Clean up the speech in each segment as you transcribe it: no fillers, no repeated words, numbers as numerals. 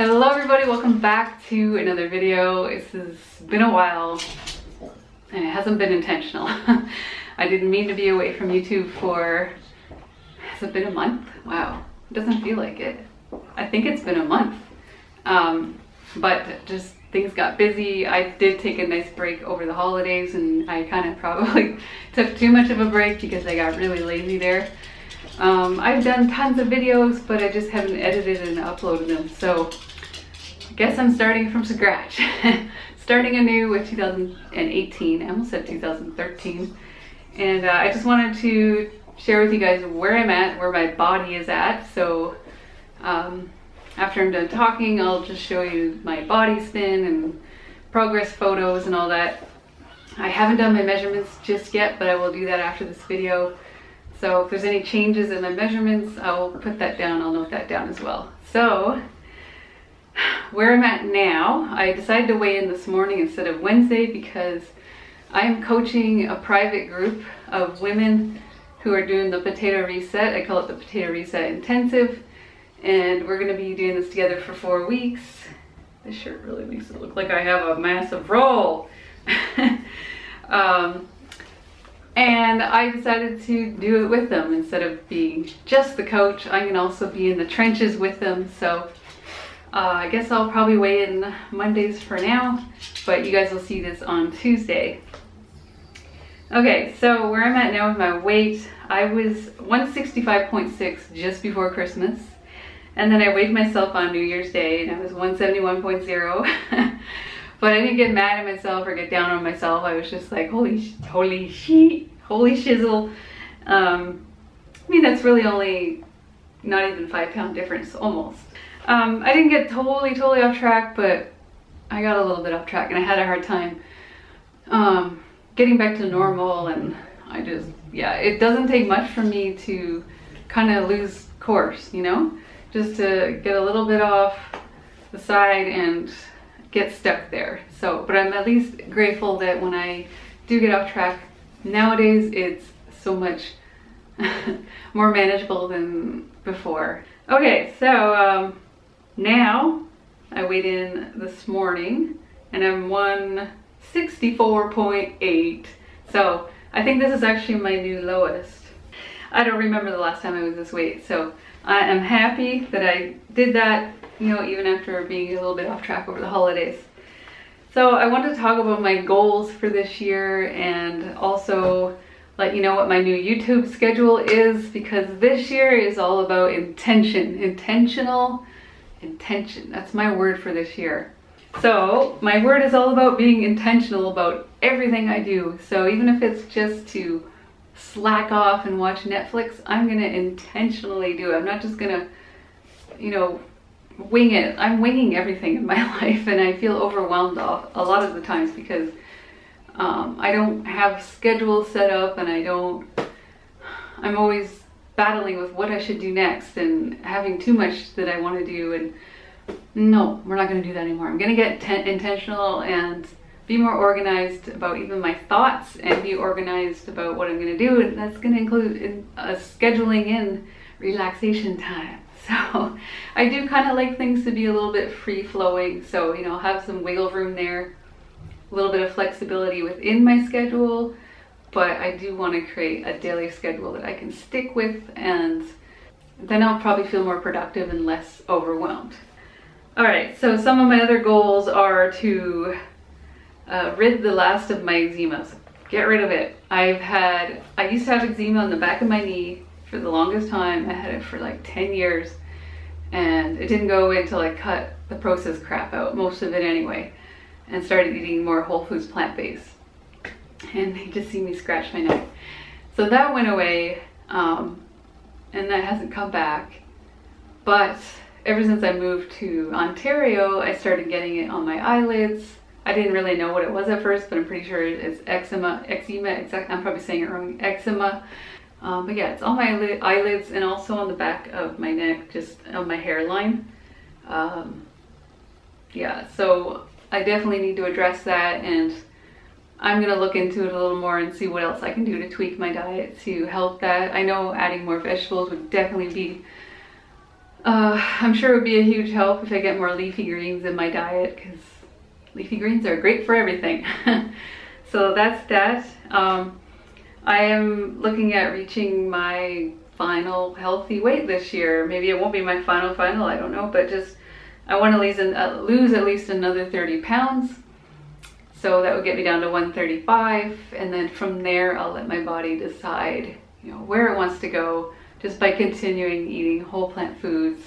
Hello everybody, welcome back to another video. This has been a while and it hasn't been intentional. I didn't mean to be away from YouTube for, has it been a month? Wow, it doesn't feel like it. I think it's been a month. But just things got busy. I did take a nice break over the holidays and I kind of probably took too much of a break because I got really lazy there. I've done tons of videos, but I just haven't edited and uploaded them. So I guess I'm starting from scratch. Starting anew with 2018. I almost said 2013. And I just wanted to share with you guys where I'm at, where my body is at. So after I'm done talking, I'll just show you my body spin and progress photos and all that. I haven't done my measurements just yet, but I will do that after this video. So if there's any changes in my measurements, I'll put that down. I'll note that down as well. So where I'm at now, I decided to weigh in this morning instead of Wednesday because I'm coaching a private group of women who are doing the potato reset. I call it the potato reset intensive. And we're going to be doing this together for 4 weeks. This shirt really makes it look like I have a massive roll. And I decided to do it with them instead of being just the coach. I can also be in the trenches with them. So I guess I'll probably weigh in Mondays for now, but you guys will see this on Tuesday. Okay, so where I'm at now with my weight, I was 165.6 just before Christmas. And then I weighed myself on New Year's Day and I was 171.0. But I didn't get mad at myself or get down on myself. I was just like, holy shizzle. I mean, that's really only not even 5 pound difference, almost. I didn't get totally off track, but I got a little bit off track and I had a hard time getting back to normal. And I just, yeah, it doesn't take much for me to kind of lose course, you know? Just to get a little bit off the side and get stuck there. So, but I'm at least grateful that when I do get off track, nowadays it's so much more manageable than before. Okay, so now I weighed in this morning and I'm 164.8. So I think this is actually my new lowest. I don't remember the last time I was this weight, so I am happy that I did that, you know, even after being a little bit off track over the holidays. So I want to talk about my goals for this year and also let you know what my new YouTube schedule is, because this year is all about intention. Intention. That's my word for this year. So my word is all about being intentional about everything I do. So even if it's just to slack off and watch Netflix, I'm gonna intentionally do it. I'm not just gonna, you know, wing it. I'm winging everything in my life and I feel overwhelmed a lot of the times because I don't have schedules set up and I'm always battling with what I should do next and having too much that I want to do. And no, we're not going to do that anymore. I'm going to get intentional and be more organized about even my thoughts and be organized about what I'm going to do. And that's going to include scheduling in relaxation time. So I do kind of like things to be a little bit free flowing. So, you know, have some wiggle room there, a little bit of flexibility within my schedule, but I do want to create a daily schedule that I can stick with, and then I'll probably feel more productive and less overwhelmed. All right, so some of my other goals are to rid the last of my eczema. So get rid of it. I used to have eczema on the back of my knee for the longest time. I had it for like 10 years and it didn't go away until I cut the processed crap out, most of it anyway, and started eating more whole foods, plant-based. And you just see me scratch my neck. So that went away and that hasn't come back. But ever since I moved to Ontario, I started getting it on my eyelids. I didn't really know what it was at first, but I'm pretty sure it's eczema, I'm probably saying it wrong, eczema. But yeah, it's on my eyelids and also on the back of my neck, just on my hairline. Yeah, so I definitely need to address that, and I'm gonna look into it a little more and see what else I can do to tweak my diet to help that. I know adding more vegetables would definitely be I'm sure it would be a huge help if I get more leafy greens in my diet, because leafy greens are great for everything. So that's that. I am looking at reaching my final healthy weight this year. Maybe it won't be my final, I don't know, but just I want to lose at least another 30 pounds. So that would get me down to 135, and then from there I'll let my body decide, you know, where it wants to go, just by continuing eating whole plant foods,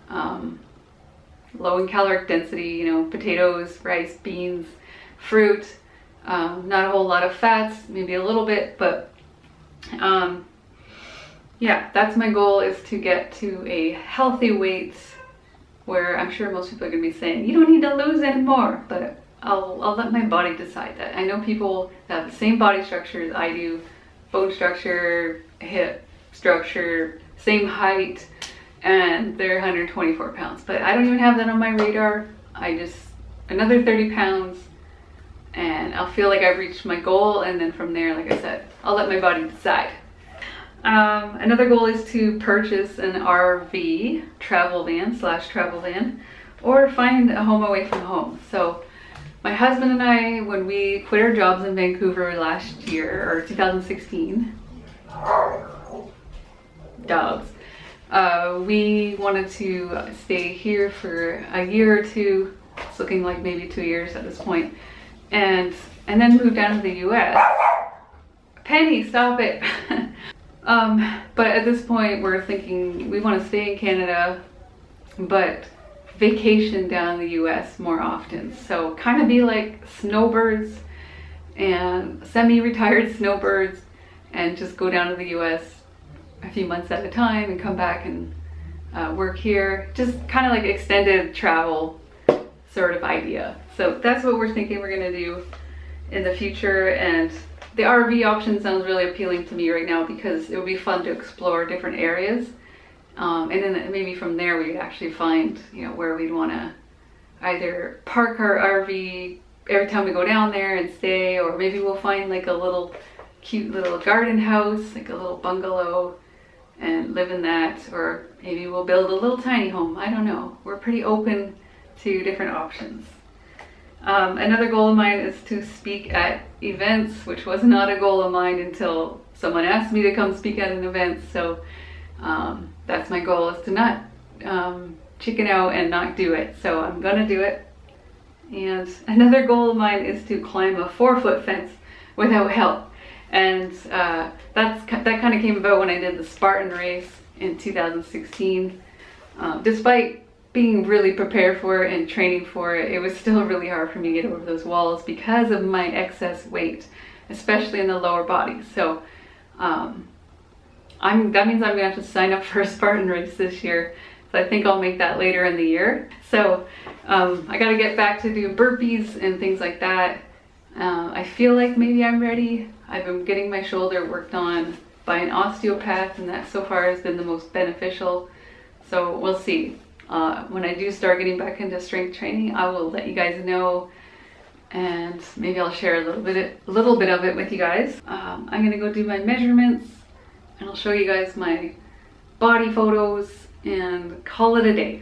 low in caloric density, you know, potatoes, rice, beans, fruit, not a whole lot of fats, maybe a little bit, but yeah, that's my goal, is to get to a healthy weight where I'm sure most people are going to be saying, you don't need to lose anymore, but I'll let my body decide that. I know people that have the same body structure as I do, bone structure, hip structure, same height, and they're 124 pounds. But I don't even have that on my radar. I just, another 30 pounds, and I'll feel like I've reached my goal, and then from there, like I said, I'll let my body decide. Another goal is to purchase an RV, travel van, or find a home away from home. So my husband and I, when we quit our jobs in Vancouver last year, or 2016, dogs, we wanted to stay here for a year or two. It's looking like maybe 2 years at this point, and then move down to the US. Penny, stop it. But at this point we're thinking we want to stay in Canada, but vacation down in the US more often. So kind of be like snowbirds and semi-retired snowbirds, and just go down to the US a few months at a time and come back and work here. Just kind of like extended travel sort of idea. So that's what we're thinking we're gonna do in the future, and the RV option sounds really appealing to me right now because it would be fun to explore different areas. And then maybe from there we could actually find, you know, where we'd want to either park our RV every time we go down there and stay, or maybe we'll find like a little cute little garden house, like a little bungalow, and live in that, or maybe we'll build a little tiny home. I don't know. We're pretty open to different options. Another goal of mine is to speak at events, which was not a goal of mine until someone asked me to come speak at an event. So that's my goal, is to not chicken out and not do it. So I'm gonna do it. And another goal of mine is to climb a 4-foot fence without help. And that kind of came about when I did the Spartan race in 2016. Despite being really prepared for it and training for it, it was still really hard for me to get over those walls because of my excess weight, especially in the lower body. So that means I'm gonna have to sign up for a Spartan race this year. So I think I'll make that later in the year. So I gotta get back to doing burpees and things like that. I feel like maybe I'm ready. I've been getting my shoulder worked on by an osteopath, and that so far has been the most beneficial. So we'll see. When I do start getting back into strength training, I will let you guys know, and maybe I'll share a little bit of it with you guys. I'm gonna go do my measurements, and I'll show you guys my body photos and call it a day.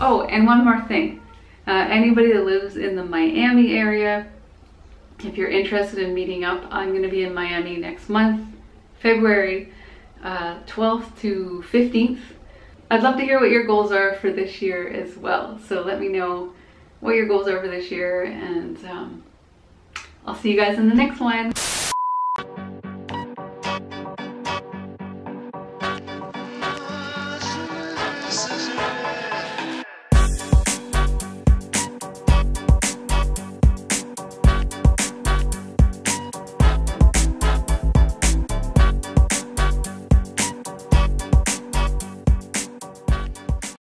Oh, and one more thing. Anybody that lives in the Miami area, if you're interested in meeting up, I'm going to be in Miami next month, February 12th to 15th. I'd love to hear what your goals are for this year as well. So let me know what your goals are for this year, and I'll see you guys in the next one.